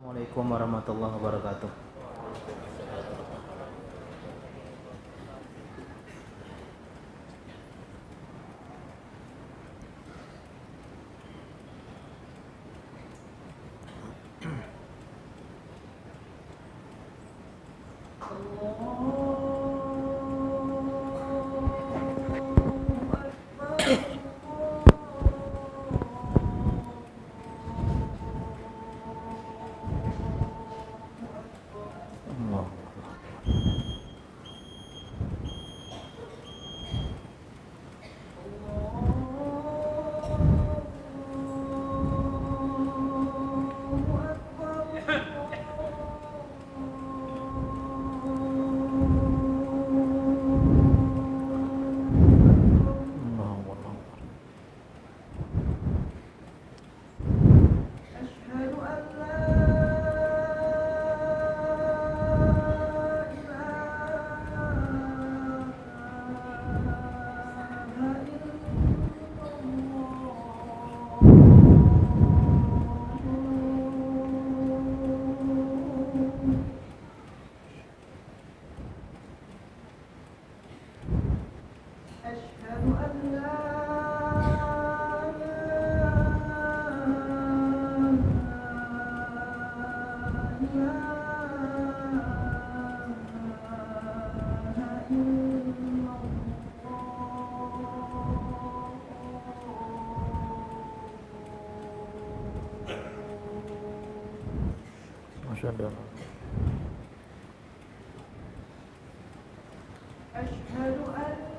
Assalamualaikum warahmatullahi wabarakatuh. Allah. Masya Allah. Asyhadu an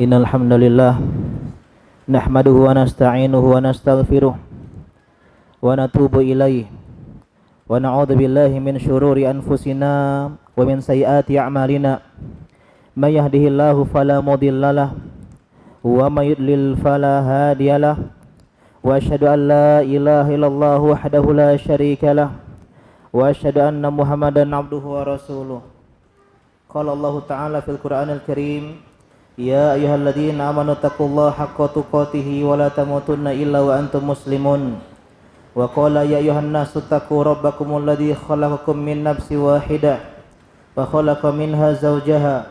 Innal hamdalillah nahmaduhu wa nasta'inuhu wa nastaghfiruh wa natubu ilaihi wa na'udzu billahi min syururi anfusina wa min sayyiati a'malina may yahdihillahu fala mudhillalah wa may yudlil fala hadiyalah wa asyhadu an la ilaha illallah wahdahu la syarikalah wa asyhadu anna Muhammadan abduhu wa rasuluh. Qala Allah Ta'ala fil Qur'anil Karim, ya ayyuhalladzina amanu taqullaha haqqa tuqatih wa la tamutunna illa wa antum muslimun. Wa qala ya ayyuhan nasu taqu rabbakumul ladzi khalaqakum min nafsin wahidah wa khalaqa minha zawjaha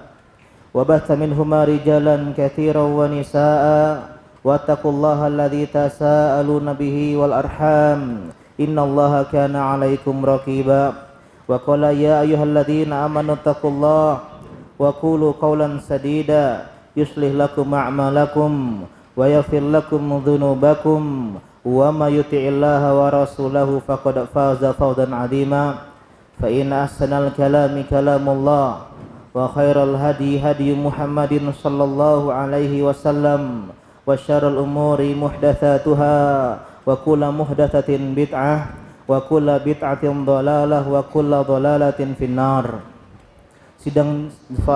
wa batha minhuma rijalan katsiran wa nisaa'a wattaqullaha alladzi tasaaluna bihi wal arham innallaha kana 'alaikum raqiba. Wa qala ya ayyuhalladzina amanu taqullaha wa qulu qawlan sadida yuslih lakum a'malakum wa yaghfir lakum dhunubakum wa may yuti'illaha wa rasulahu faqad faza fawzan 'azima. Fa inna ahsanal kalami kalamullah wa khairal hadi hadi Muhammadin sallallahu alaihi wasallam wa syarrul umuri muhdatsatuha wa kullu muhdatsatin bid'ah wa kullu bid'atin dhalalah wa kullu dhalalatin finnar. Sidang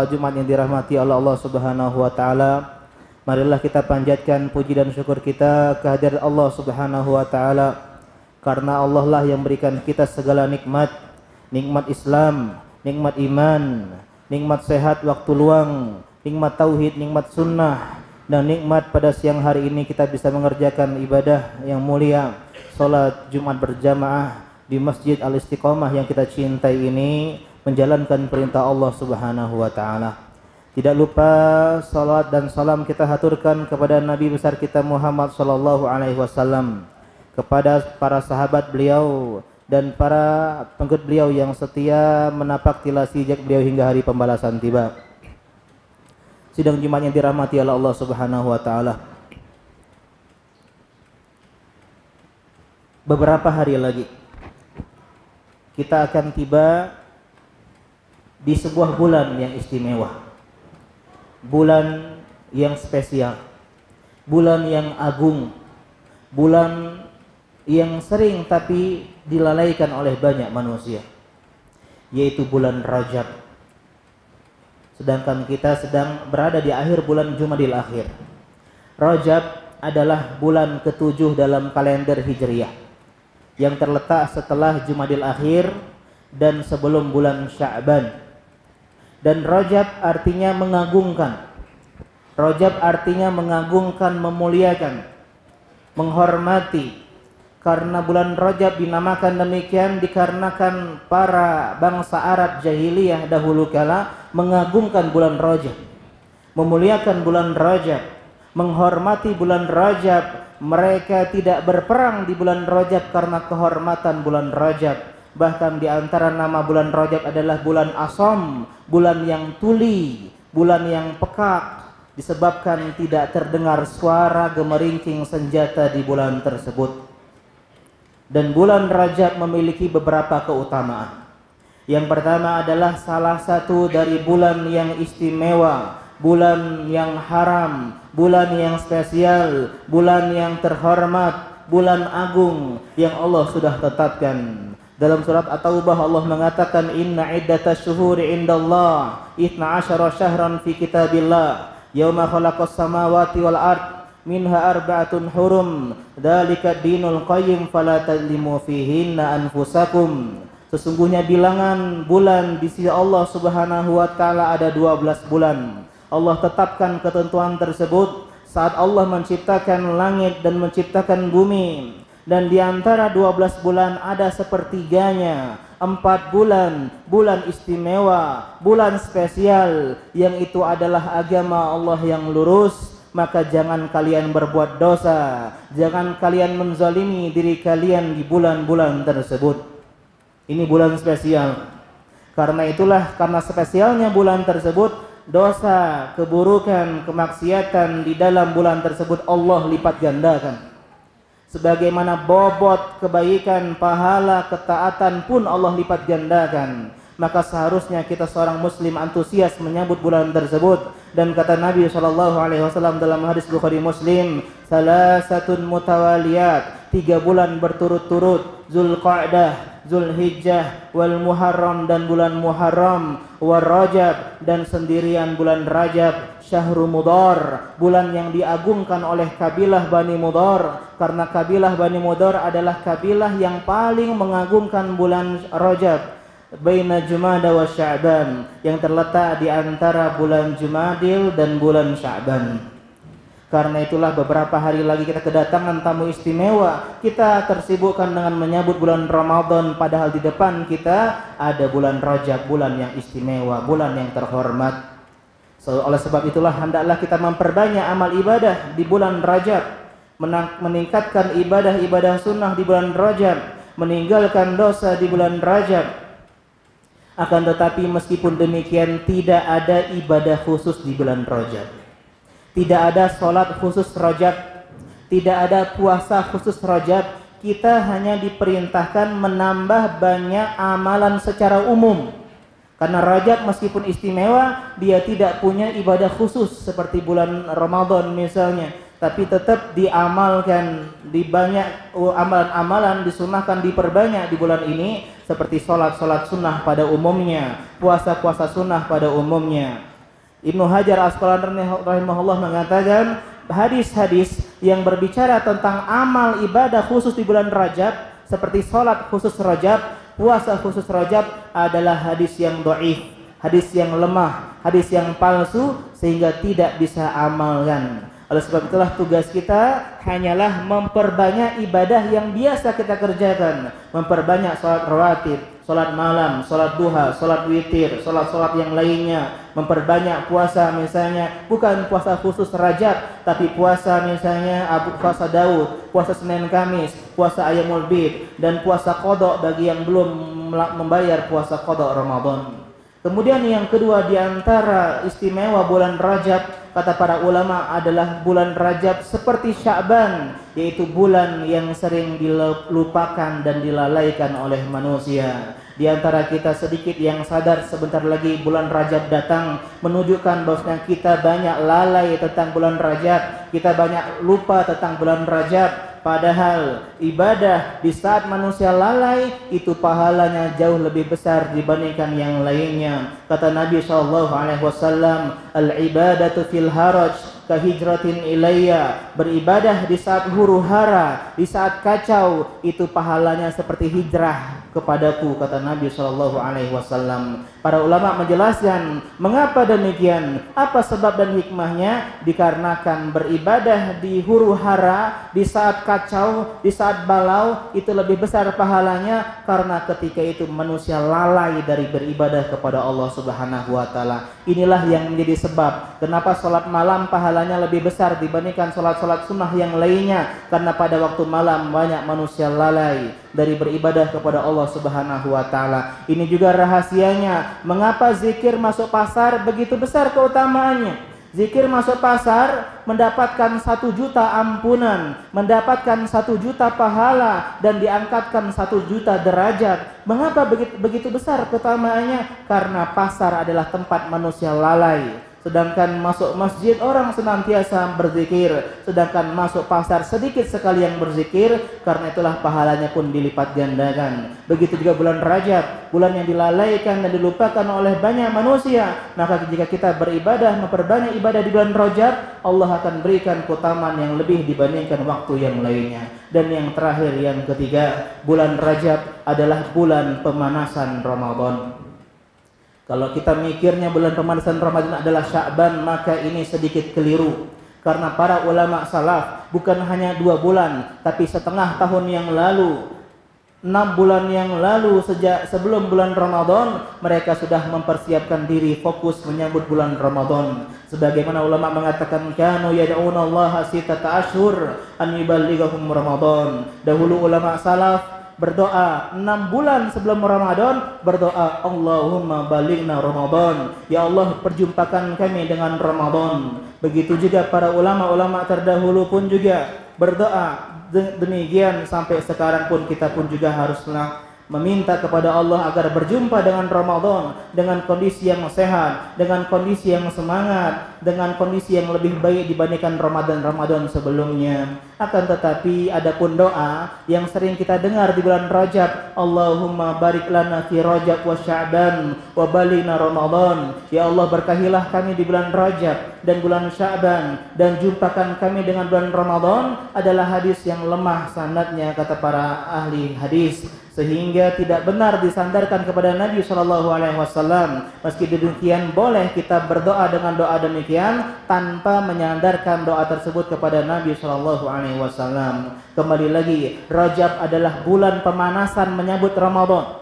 Jumat yang dirahmati oleh Allah Subhanahu wa taala, marilah kita panjatkan puji dan syukur kita kehadirat Allah Subhanahu wa taala, karena Allah lah yang berikan kita segala nikmat, nikmat Islam, nikmat iman, nikmat sehat waktu luang, nikmat tauhid, nikmat sunnah, dan nikmat pada siang hari ini kita bisa mengerjakan ibadah yang mulia, salat Jumat berjamaah di Masjid Al-Istiqomah yang kita cintai ini, menjalankan perintah Allah Subhanahu wa taala. Tidak lupa salat dan salam kita haturkan kepada Nabi besar kita Muhammad sallallahu alaihi wasallam, kepada para sahabat beliau dan para pengikut beliau yang setia menapak tilasi jejak beliau hingga hari pembalasan tiba. Sidang Jumat yang dirahmati oleh Allah Subhanahu wa taala. Beberapa hari lagi kita akan tiba di sebuah bulan yang istimewa, bulan yang spesial, bulan yang agung, bulan yang sering tapi dilalaikan oleh banyak manusia, yaitu bulan Rajab. Sedangkan kita sedang berada di akhir bulan Jumadil Akhir. Rajab adalah bulan ke-7 dalam kalender Hijriyah yang terletak setelah Jumadil Akhir dan sebelum bulan Sya'ban. Dan Rajab artinya mengagungkan. Rajab artinya mengagungkan, memuliakan, menghormati. Karena bulan Rajab dinamakan demikian dikarenakan para bangsa Arab jahiliyah dahulu kala mengagungkan bulan Rajab, memuliakan bulan Rajab, menghormati bulan Rajab. Mereka tidak berperang di bulan Rajab karena kehormatan bulan Rajab. Bahkan di antara nama bulan Rajab adalah bulan Asham, bulan yang tuli, bulan yang pekak, disebabkan tidak terdengar suara gemerincing senjata di bulan tersebut. Dan bulan Rajab memiliki beberapa keutamaan. Yang pertama adalah salah satu dari bulan yang istimewa, bulan yang haram, bulan yang spesial, bulan yang terhormat, bulan agung yang Allah sudah tetapkan. Dalam surat At-Taubah Allah mengatakan, inna iddatasy syuhuri indallah 12 syahran fi kitabillah yauma khalaqas samawati wal ard minha arba'atun hurum dzalika dinul qayyim fala tadlimu fihinna anfusakum. Sesungguhnya bilangan bulan di sisi Allah Subhanahu wa taala ada 12 bulan. Allah tetapkan ketentuan tersebut saat Allah menciptakan langit dan menciptakan bumi. Dan di antara 12 bulan ada sepertiganya 4 bulan, bulan istimewa, bulan spesial, yang itu adalah agama Allah yang lurus. Maka jangan kalian berbuat dosa, jangan kalian menzalimi diri kalian di bulan-bulan tersebut. Ini bulan spesial. Karena itulah, karena spesialnya bulan tersebut, dosa, keburukan, kemaksiatan di dalam bulan tersebut Allah lipat gandakan. Sebagaimana bobot kebaikan, pahala, ketaatan pun Allah lipat gandakan. maka seharusnya kita seorang muslim antusias menyambut bulan tersebut. Dan kata Nabi SAW dalam hadis Bukhari Muslim, salasatun mutawaliyat, 3 bulan berturut-turut, Zulqa'dah, Zulhijjah, wal Muharram dan bulan Muharram, war Rajab dan sendirian bulan Rajab, Syahrul Mudhar, bulan yang diagungkan oleh kabilah Bani Mudhar, karena kabilah Bani Mudhar adalah kabilah yang paling mengagungkan bulan Rajab, baina Jumada wa Sya'ban, yang terletak di antara bulan Jumadil dan bulan Sya'ban. Karena itulah beberapa hari lagi kita kedatangan tamu istimewa. Kita tersibukkan dengan menyambut bulan Ramadan, padahal di depan kita ada bulan Rajab, bulan yang istimewa, bulan yang terhormat. Oleh sebab itulah hendaklah kita memperbanyak amal ibadah di bulan Rajab, meningkatkan ibadah-ibadah sunnah di bulan Rajab, meninggalkan dosa di bulan Rajab. Akan tetapi meskipun demikian, tidak ada ibadah khusus di bulan Rajab, tidak ada sholat khusus Rajab, tidak ada puasa khusus Rajab. Kita hanya diperintahkan menambah banyak amalan secara umum. Karena Rajab meskipun istimewa, dia tidak punya ibadah khusus seperti bulan Ramadan misalnya, tapi tetap diamalkan, di banyak amalan-amalan disunahkan diperbanyak di bulan ini, seperti sholat-sholat sunnah pada umumnya, puasa-puasa sunnah pada umumnya. Ibnu Hajar Asqalani rahimahullah mengatakan, hadis-hadis yang berbicara tentang amal ibadah khusus di bulan Rajab, seperti sholat khusus Rajab, puasa khusus Rajab, adalah hadis yang dhaif, hadis yang lemah, hadis yang palsu, sehingga tidak bisa amalkan. Oleh sebab itulah tugas kita hanyalah memperbanyak ibadah yang biasa kita kerjakan, memperbanyak sholat rawatib, sholat malam, sholat duha, sholat witir, sholat-sholat yang lainnya, memperbanyak puasa misalnya, bukan puasa khusus Rajab, tapi puasa misalnya puasa Daud, puasa Senin Kamis, puasa Ayyamul Bid, dan puasa qada bagi yang belum membayar puasa qada Ramadan. Kemudian yang kedua di antara istimewa bulan Rajab, kata para ulama, adalah bulan Rajab seperti Sya'ban, yaitu bulan yang sering dilupakan dan dilalaikan oleh manusia. Di antara kita sedikit yang sadar sebentar lagi bulan Rajab datang, menunjukkan bahwasanya kita banyak lalai tentang bulan Rajab, kita banyak lupa tentang bulan Rajab. Padahal ibadah di saat manusia lalai itu pahalanya jauh lebih besar dibandingkan yang lainnya. Kata Nabi SAW, al-ibadatu fil haraj kahijratin ilayya, beribadah di saat huru hara, di saat kacau, itu pahalanya seperti hijrah kepadaku, kata Nabi SAW. Para ulama menjelaskan mengapa demikian, apa sebab dan hikmahnya. Dikarenakan beribadah di huru hara, di saat kacau, di saat balau, itu lebih besar pahalanya, karena ketika itu manusia lalai dari beribadah kepada Allah Subhanahu wa taala. Inilah yang menjadi sebab kenapa sholat malam pahalanya lebih besar dibandingkan sholat-sholat sunnah yang lainnya, karena pada waktu malam banyak manusia lalai dari beribadah kepada Allah Subhanahu wa taala. Ini juga rahasianya mengapa zikir masuk pasar begitu besar keutamaannya. Zikir masuk pasar mendapatkan 1 juta ampunan, mendapatkan 1 juta pahala, dan diangkatkan 1 juta derajat. Mengapa begitu besar keutamaannya? Karena pasar adalah tempat manusia lalai. Sedangkan masuk masjid orang senantiasa berzikir, sedangkan masuk pasar sedikit sekali yang berzikir, karena itulah pahalanya pun dilipat gandakan. Begitu juga bulan Rajab, bulan yang dilalaikan dan dilupakan oleh banyak manusia. Maka jika kita beribadah, memperbanyak ibadah di bulan Rajab, Allah akan berikan keutamaan yang lebih dibandingkan waktu yang lainnya. Dan yang terakhir, yang ketiga, bulan Rajab adalah bulan pemanasan Ramadan. Kalau kita mikirnya bulan pemanasan Ramadan adalah Sya'ban, maka ini sedikit keliru. Karena para ulama salaf bukan hanya 2 bulan, tapi setengah tahun yang lalu, 6 bulan yang lalu, sejak sebelum bulan Ramadan, mereka sudah mempersiapkan diri fokus menyambut bulan Ramadan. Sebagaimana ulama mengatakan, kanu yad'una Allah sittata ashhur an yuballighahum Ramadan. Dahulu ulama salaf berdoa 6 bulan sebelum Ramadan, berdoa, Allahumma balighna Ramadan, ya Allah perjumpakan kami dengan Ramadan. Begitu juga para ulama-ulama terdahulu pun juga berdoa demikian, sampai sekarang pun kita pun juga haruslah meminta kepada Allah agar berjumpa dengan Ramadan dengan kondisi yang sehat, dengan kondisi yang semangat, dengan kondisi yang lebih baik dibandingkan Ramadan sebelumnya. Akan tetapi adapun doa yang sering kita dengar di bulan Rajab, Allahumma barik lana fi Rajab wa Sya'ban wa balighna Ramadan. Ya Allah, berkahilah kami di bulan Rajab dan bulan Sya'ban dan jumpakan kami dengan bulan Ramadan, adalah hadis yang lemah sanadnya kata para ahli hadis, sehingga tidak benar disandarkan kepada Nabi SAW. Meski demikian, boleh kita berdoa dengan doa demikian tanpa menyandarkan doa tersebut kepada Nabi SAW. Kembali lagi, Rajab adalah bulan pemanasan menyambut Ramadan.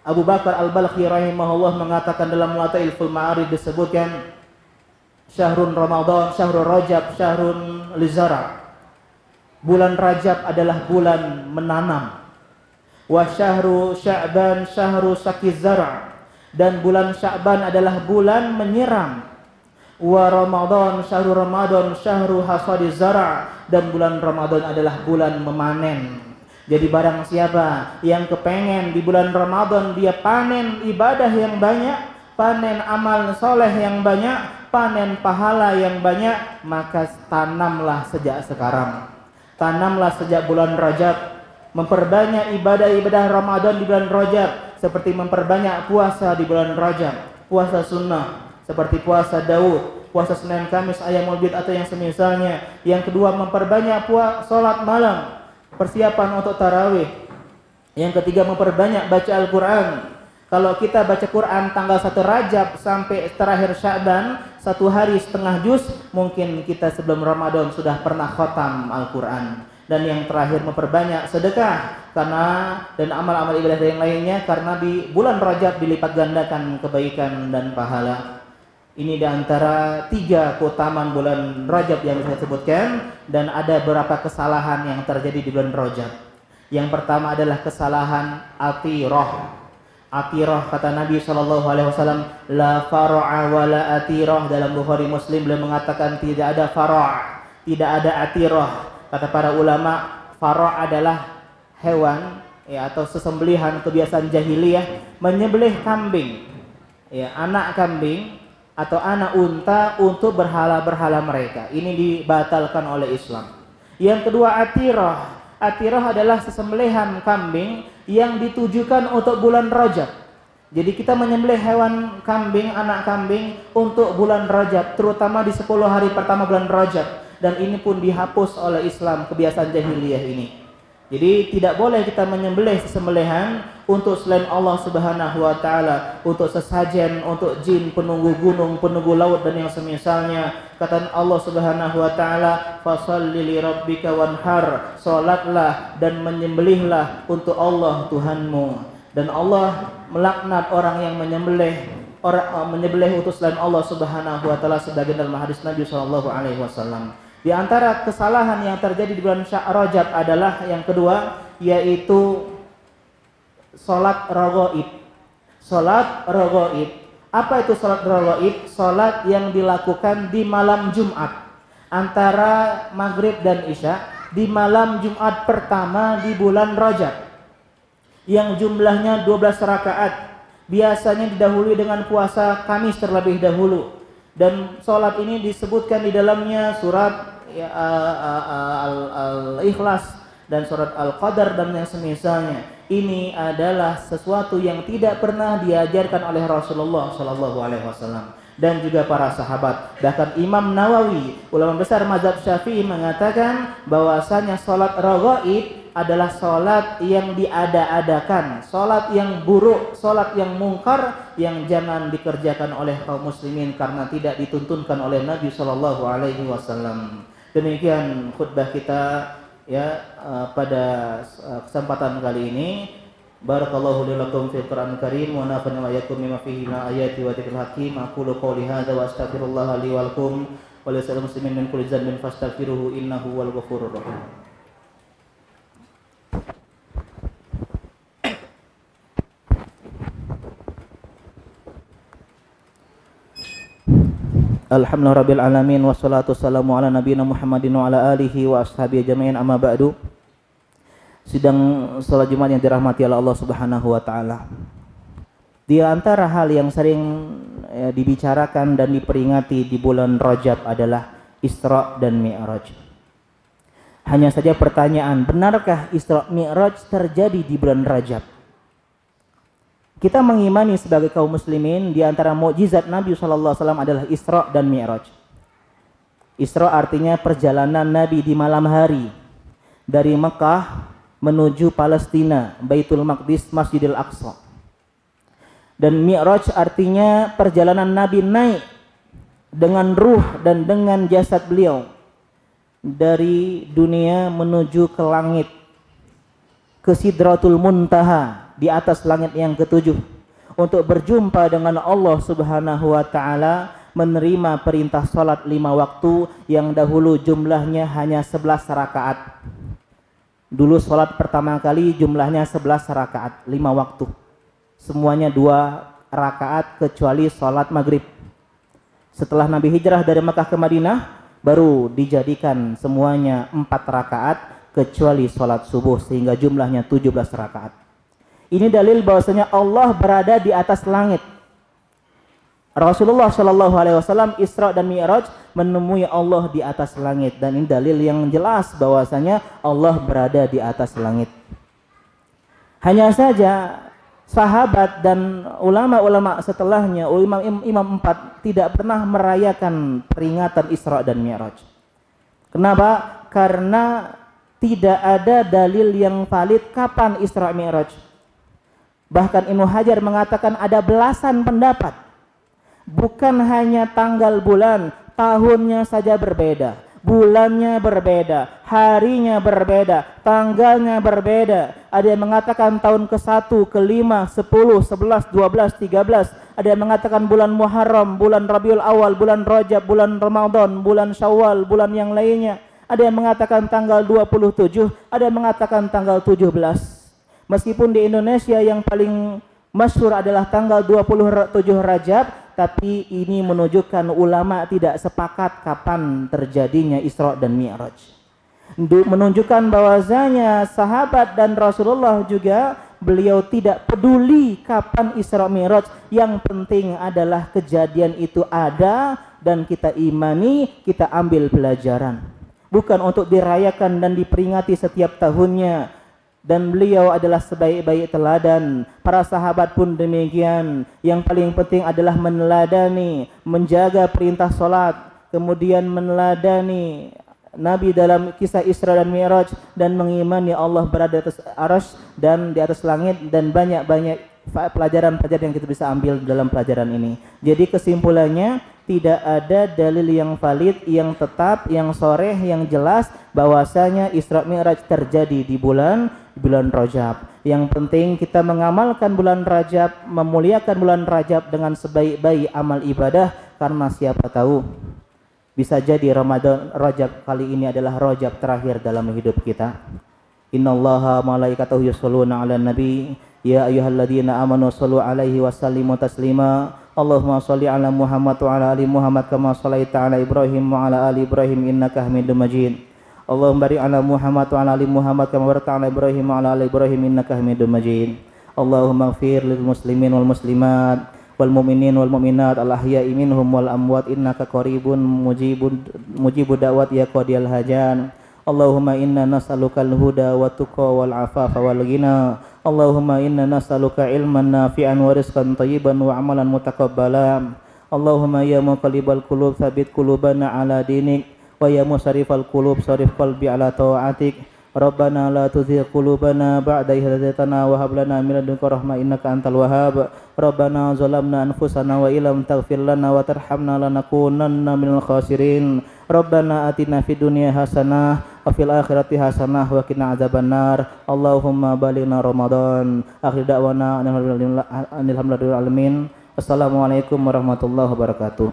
Abu Bakar Al-Balkhi rahimahullah mengatakan dalam Lataiful Ma'arif disebutkan, Syahrun Ramadan, Syahrul Rajab, Syahrun Lizara. Bulan Rajab adalah bulan menanam. Wa syahru Sya'ban syahru sakiz zar', dan bulan Sya'ban adalah bulan menyiram. Wa Ramadan syahru Ramadan syahru hasadiz zar', dan bulan Ramadan adalah bulan memanen. Jadi barang siapa yang kepengen di bulan Ramadan dia panen ibadah yang banyak, panen amal soleh yang banyak, panen pahala yang banyak, maka tanamlah sejak sekarang. Tanamlah sejak bulan Rajab. Memperbanyak ibadah-ibadah Ramadan di bulan Rajab, seperti memperbanyak puasa di bulan Rajab, puasa sunnah seperti puasa Daud, puasa Senin Kamis Ayyamul Bid atau yang semisalnya. Yang kedua, memperbanyak salat malam, persiapan untuk tarawih. Yang ketiga, memperbanyak baca Al-Quran. Kalau kita baca Quran tanggal 1 Rajab sampai terakhir Sya'ban, 1 hari setengah juz, mungkin kita sebelum Ramadan sudah pernah khatam Al-Quran. Dan yang terakhir, memperbanyak sedekah dan amal-amal ibadah yang lainnya, karena di bulan Rajab dilipat gandakan kebaikan dan pahala. Ini di antara 3 keutamaan bulan Rajab yang saya sebutkan, dan ada beberapa kesalahan yang terjadi di bulan Rajab. Yang pertama adalah kesalahan atirah. Atirah, kata Nabi SAW, la fara'a wa la atirah. Dalam Bukhari Muslim beliau mengatakan tidak ada fara', tidak ada atirah. Kata para ulama, fara' adalah hewan ya, atau sesembelihan kebiasaan jahiliyah, menyembelih kambing ya, anak kambing atau anak unta untuk berhala-berhala mereka. Ini dibatalkan oleh Islam. Yang kedua, atirah. Atirah adalah sesembelihan kambing yang ditujukan untuk bulan Rajab. Jadi kita menyembelih hewan kambing, anak kambing untuk bulan Rajab, terutama di 10 hari pertama bulan Rajab. Dan ini pun dihapus oleh Islam, kebiasaan jahiliyah ini. Jadi tidak boleh kita menyembelih sesembelihan untuk selain Allah Subhanahu wa taala, untuk sesajen, untuk jin, penunggu gunung, penunggu laut dan yang semisalnya. Kata Allah Subhanahu wa taala, "Fasholli li rabbika wanhar." Salatlah dan menyembelihlah untuk Allah Tuhanmu. Dan Allah melaknat orang yang menyembelih untuk selain Allah Subhanahu wa taala, sebagian dalam hadis Nabi sallallahu alaihi wasallam. Di antara kesalahan yang terjadi di bulan Rajab adalah yang kedua, yaitu salat raghaib. Salat raghaib. Apa itu salat raghaib? Salat yang dilakukan di malam Jumat antara maghrib dan isya, di malam Jumat pertama di bulan Rajab, yang jumlahnya 12 rakaat. Biasanya didahului dengan puasa Kamis terlebih dahulu. Dan salat ini disebutkan di dalamnya surat Al-Ikhlas dan surat Al-Qadar dan yang semisalnya. Ini adalah sesuatu yang tidak pernah diajarkan oleh Rasulullah SAW dan juga para sahabat. Bahkan Imam Nawawi, ulama besar mazhab Syafi'i, mengatakan bahwasanya salat raghaib adalah salat yang diada-adakan, salat yang buruk, salat yang mungkar, yang jangan dikerjakan oleh kaum muslimin karena tidak dituntunkan oleh Nabi SAW. Demikian khutbah kita ya pada kesempatan kali ini. Barakallahu li lakum fil Qur'anil Karim wa nafa'ani wa iyyakum bima fihi min ayati wa dzikril hakim. Aqulu qouli hadza wa astaghfirullah li wa lakum wa lisal muslimin min kulli dhanbin fastaghfiruhu innahu huwal ghafurur rahim. Alhamdulillahirabbil alamin wassalatu wassalamu ala nabiyina Muhammadin wa ala alihi wa ashabihi ajmain, amma ba'du. Sidang salat Jumat yang dirahmati oleh Allah Subhanahu wa taala. Di antara hal yang sering dibicarakan dan diperingati di bulan Rajab adalah Isra dan Mi'raj. Hanya saja pertanyaan, benarkah Isra Mi'raj terjadi di bulan Rajab? Kita mengimani sebagai kaum muslimin di antara mukjizat Nabi SAW adalah Isra dan Mi'raj. Isra artinya perjalanan Nabi di malam hari dari Mekah menuju Palestina, Baitul Maqdis, Masjidil Aqsa. Dan Mi'raj artinya perjalanan Nabi naik dengan ruh dan dengan jasad beliau dari dunia menuju ke langit, ke Sidratul Muntaha, di atas langit yang ketujuh, untuk berjumpa dengan Allah Subhanahu wa taala, menerima perintah salat 5 waktu yang dahulu jumlahnya hanya 11 rakaat. Dulu salat pertama kali jumlahnya 11 rakaat, 5 waktu. Semuanya 2 rakaat kecuali salat maghrib. Setelah Nabi hijrah dari Mekah ke Madinah, baru dijadikan semuanya 4 rakaat kecuali salat subuh, sehingga jumlahnya 17 rakaat. Ini dalil bahwasanya Allah berada di atas langit. Rasulullah SAW Isra dan Mi'raj menemui Allah di atas langit, dan ini dalil yang jelas bahwasanya Allah berada di atas langit. Hanya saja sahabat dan ulama-ulama setelahnya, imam 4 tidak pernah merayakan peringatan Isra dan Mi'raj. Kenapa? Karena tidak ada dalil yang valid kapan Isra Mi'raj. Bahkan Ibnu Hajar mengatakan ada belasan pendapat. Bukan hanya tanggal bulan, tahunnya saja berbeda, bulannya berbeda, harinya berbeda, tanggalnya berbeda. Ada yang mengatakan tahun ke-1, ke-5, 10, 11, 12, 13. Ada yang mengatakan bulan Muharram, bulan Rabiul Awal, bulan Rajab, bulan Ramadan, bulan Syawal, bulan yang lainnya. Ada yang mengatakan tanggal 27, ada yang mengatakan tanggal 17. Meskipun di Indonesia yang paling masyhur adalah tanggal 27 Rajab, tapi ini menunjukkan ulama tidak sepakat kapan terjadinya Isra dan Mi'raj. Menunjukkan bahwasanya sahabat dan Rasulullah juga beliau tidak peduli kapan Isra Mi'raj, yang penting adalah kejadian itu ada dan kita imani, kita ambil pelajaran. Bukan untuk dirayakan dan diperingati setiap tahunnya. Dan beliau adalah sebaik-baik teladan. Para sahabat pun demikian. Yang paling penting adalah meneladani, menjaga perintah salat, kemudian meneladani Nabi dalam kisah Isra dan Mi'raj, dan mengimani Allah berada di atas arsy dan di atas langit, dan banyak-banyak pelajaran-pelajaran yang kita bisa ambil dalam pelajaran ini. Jadi kesimpulannya, tidak ada dalil yang valid, yang tetap, yang sharih, yang jelas bahwasanya Isra Mi'raj terjadi di bulan Rajab. Yang penting kita mengamalkan bulan Rajab, memuliakan bulan Rajab dengan sebaik-baik amal ibadah, karena siapa tahu bisa jadi Ramadan Rajab kali ini adalah Rajab terakhir dalam hidup kita. Innallaha malaikatahu yusholluna 'alan nabi ya ayyuhalladzina amanu shallu 'alaihi wa sallimu taslima. Allahumma shalli 'ala Muhammad wa 'ala ali Muhammad kama shallaita 'ala Ibrahim wa 'ala ali Ibrahim innaka Hamidum Majid. Allahumma barik 'ala Muhammad wa 'ala ali Muhammad kama barakta 'ala Ibrahim wa 'ala ali Ibrahim innaka Hamidum Majid. Allahumma ighfir lil muslimin wal muslimat wal mu'minin wal mu'minat al ahya'i minhum wal amwat innaka qaribun mujibud da'wat ya qadiyal hajan. Allahumma inna nas'aluka al-huda wa tuqa wal afafa wal ghina. Allahumma inna nas'aluka ilman nafi'an wa rizqan thayyiban wa amalan mutaqabbalan. Allahumma ya muqallibal qulub tsabbit qulubana ala dinik, wa ya musarrifal qulub sarif qalbi ala ta'atik. Rabbana la tuzigh qulubana ba'da idh hadaytana wa hab lana min ladunka rahmah innaka antal wahhab. Rabbana zalamna anfusana wa illam taghfir lana wa tarhamna lanakunanna minal khasirin. Rabbana atina fid dunya hasanah wa fil akhirati hasanah wa qina adzabannar. Allahumma balighna Ramadan. Akhir da'wana alhamdulillahi alamin. Wassalamualaikum warahmatullahi wabarakatuh.